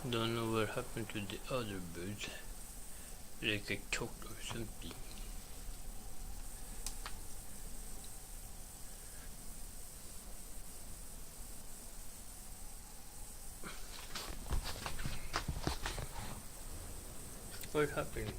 Don't know what happened to the other birds. Like a choked or something. What happened?